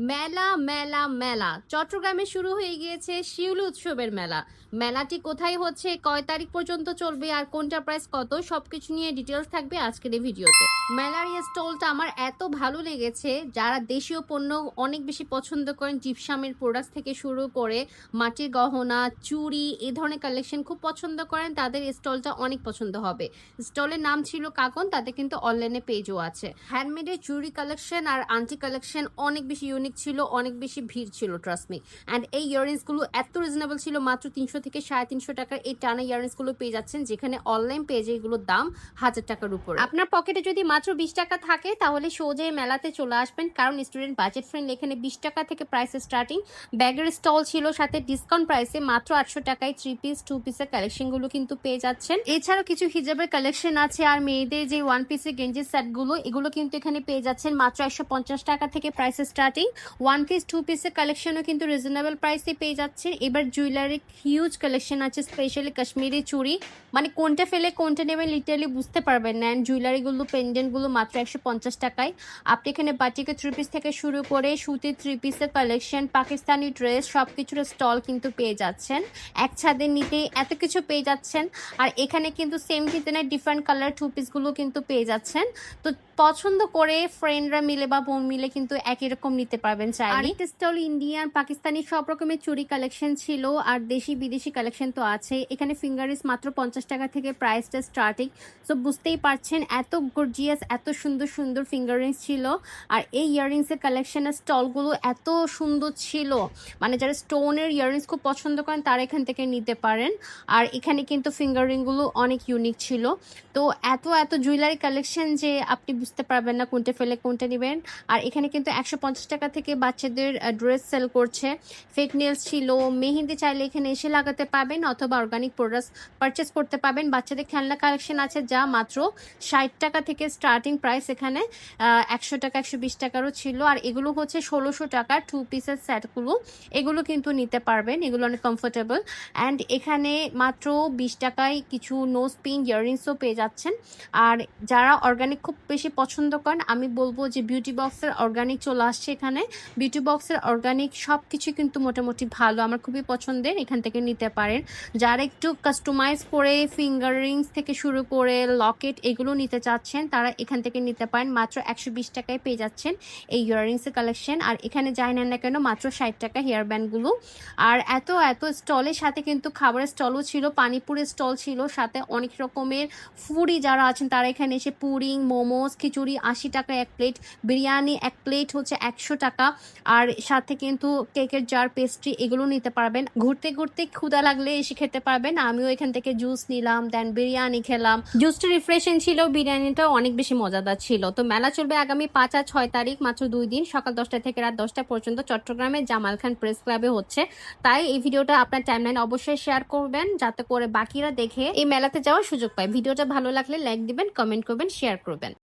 মেলা মেলা মেলা চট্টগ্রামে শুরু হয়ে গিয়েছে শিউলি উৎসবের মেলা। মেলাটি কোথায় হচ্ছে, কয় তারিখ পর্যন্ত চলবে আর কোনটা প্রাইস কত, সবকিছু নিয়ে ডিটেলস থাকবে আজকের এই ভিডিওতে। মেলার এই স্টলটা আমার এত ভালো লেগেছে, যারা দেশীয় পণ্য অনেক বেশি পছন্দ করেন, জিপসামের প্রোডাক্টস থেকে শুরু করে মাটির গহনা, চুড়ি, এই ধরনের কালেকশন খুব পছন্দ করেন, তাদের স্টলটা অনেক পছন্দ হবে। স্টলের নাম ছিল কাকন, তাতে কিন্তু অনলাইনে পেজও আছে। হ্যান্ডমেডের চুড়ি কালেকশন আর আন্টি কালেকশন অনেক বেশি ইউনিক ছিল, অনেক বেশি ভিড় ছিল, ট্রাস্ট মি। অ্যান্ড এই ইয়াররিংসগুলো এত রিজনেবল ছিল, মাত্র 300 থেকে 350 টাকার এই টানা ইয়াররিংসগুলো পেয়ে যাচ্ছেন, যেখানে অনলাইন পেজে এগুলোর দাম 1000 টাকার উপর। আপনার পকেটে যদি মাত্র 20 টাকা থাকে তাহলে সোজাই মেলাতে চলে আসবেন, কারণ স্টুডেন্ট বাজেট ফ্রেন্ডলি। এখানে 20 টাকা থেকে প্রাইস স্টার্টিং। ব্যাগের স্টল ছিল, সাথে ডিসকাউন্ট প্রাইসে মাত্র 800 টাকায় 3 পিস 2 পিসের কালেকশনগুলো কিন্তু পেয়ে যাচ্ছেন। এছাড়াও কিছু হিজাবের কালেকশন আছে, আর মেয়েদের যে 1 পিসের গেঞ্জির সেটগুলো, এগুলো কিন্তু এখানে পেয়ে যাচ্ছেন মাত্র 150 টাকা থেকে প্রাইস স্টার্টিং। 1 পিস 2 পিসের কালেকশনও কিন্তু রিজনেবল প্রাইসে পেয়ে যাচ্ছেন। এবার জুয়েলারি হিউজ কালেকশন আছে, স্পেশালি কাশ্মীরি চুড়ি, মানে কোনটা ফেলে কোনটা নেবেন লিটারালি বুঝতে পারবেন না। অ্যান্ড জুয়েলারিগুলো, পেন্ডেন্টগুলো মাত্র 150 টাকায়। আপনি এখানে বাটিকের 3 পিস থেকে শুরু করে সুতির 3 পিসের কালেকশন, পাকিস্তানি ড্রেস, সব কিছুর স্টল কিন্তু পেয়ে যাচ্ছেন। এক ছাদের নিতে এত কিছু পেয়ে যাচ্ছেন। আর এখানে কিন্তু সেম ডিজাইনের ডিফারেন্ট কালার 2 পিসগুলো কিন্তু পেয়ে যাচ্ছেন। তো পছন্দ করে ফ্রেন্ডরা মিলে বা বোন মিলে কিন্তু একই রকম নিতে পারবেন চাইলে। আরেকটা স্টল ইন্ডিয়ান, পাকিস্তানি সব রকমের চুড়ি কালেকশন ছিল, আর দেশি বিদেশি কালেকশন তো আছে। এখানে ফিঙ্গারিংস মাত্র 50 টাকা থেকে প্রাইসটা স্টার্টিং। সো বুঝতেই পারছেন এত গর্জিয়াস, এত সুন্দর সুন্দর ফিঙ্গারিংস ছিল। আর এই ইয়াররিংসের কালেকশনের স্টলগুলো এত সুন্দর ছিল, মানে যারা স্টোনের ইয়াররিংস খুব পছন্দ করেন তারা এখান থেকে নিতে পারেন। আর এখানে কিন্তু ফিঙ্গারিংগুলো অনেক ইউনিক ছিল। তো এত এত জুয়েলারি কালেকশন যে আপনি বুঝতে পারবেন না কোনটা ফেলে কোনটা নেবেন। আর এখানে কিন্তু 150 টাকা থেকে বাচ্চাদের ড্রেস সেল করছে। ফেক নেলস ছিল, মেহেন্দি চাইলে এখানে এসে লাগাতে পাবেন, অথবা অর্গানিক প্রোডাক্টস পারচেস করতে পাবেন। বাচ্চাদের খেলনা কালেকশন আছে, যা মাত্র 60 টাকা থেকে স্টার্টিং প্রাইস। এখানে 100 টাকা 120 টাকারও ছিল। আর এগুলো হচ্ছে 1600 টাকার 2 পিসের সেটগুলো, এগুলো কিন্তু নিতে পারবেন, এগুলো অনেক কমফোর্টেবল। অ্যান্ড এখানে মাত্র 20 টাকায় কিছু নোজ পিন ইয়াররিংসও পেয়ে যাচ্ছেন। আর যারা অর্গানিক খুব বেশি পছন্দ করেন, আমি বলবো যে বিউটি বক্সের অর্গানিক চলে আসছে এখানে। বিউটি বক্সের অর্গানিক সব কিছু কিন্তু মোটামুটি ভালো, আমার খুবই পছন্দের, এখান থেকে নিতে পারেন। যারা একটু কাস্টমাইজ করে ফিঙ্গার রিংস থেকে শুরু করে লকেট এগুলো নিতে চাচ্ছেন, তারা এখান থেকে নিতে পারেন। মাত্র 120 টাকায় পেয়ে যাচ্ছেন এই ইয়াররিংসের কালেকশন। আর এখানে যাই নেন না কেন মাত্র 60 টাকা হেয়ার ব্যান্ডগুলো। আর এত এত স্টলের সাথে কিন্তু খাবারের স্টলও ছিল, পানিপুরের স্টল ছিল, সাথে অনেক রকমের ফুডি যারা আছেন তারা এখানে এসে পুডিং, মোমোস, খিচুড়ি 80 টাকা এক প্লেট, বিরিয়ানি এক প্লেট হচ্ছে 100 টাকা। আর সাথে কিন্তু কেকের জার, পেস্ট্রি এগুলো নিতে পারবেন। ঘুরতে ঘুরতে ক্ষুধা লাগলে এসে খেতে পারবেন। আমিও এখান থেকে জুস নিলাম, দেন বিরিয়ানি খেলাম। জুসটা রিফ্রেশিং ছিল, বিরিয়ানিটাও অনেক বেশি মজাদার ছিল। তো মেলা চলবে আগামী 5 আর 6 তারিখ, মাত্র 2 দিন, সকাল 10টা থেকে রাত 10টা পর্যন্ত চট্টগ্রামের জামাল খান প্রেস ক্লাবে হচ্ছে। তাই এই ভিডিওটা আপনার টাইমলাইন অবশ্যই শেয়ার করবেন, যাতে করে বাকিরা দেখে এই মেলাতে যাওয়ার সুযোগ পায়। ভিডিওটা ভালো লাগলে লাইক দিবেন, কমেন্ট করবেন, শেয়ার করবেন।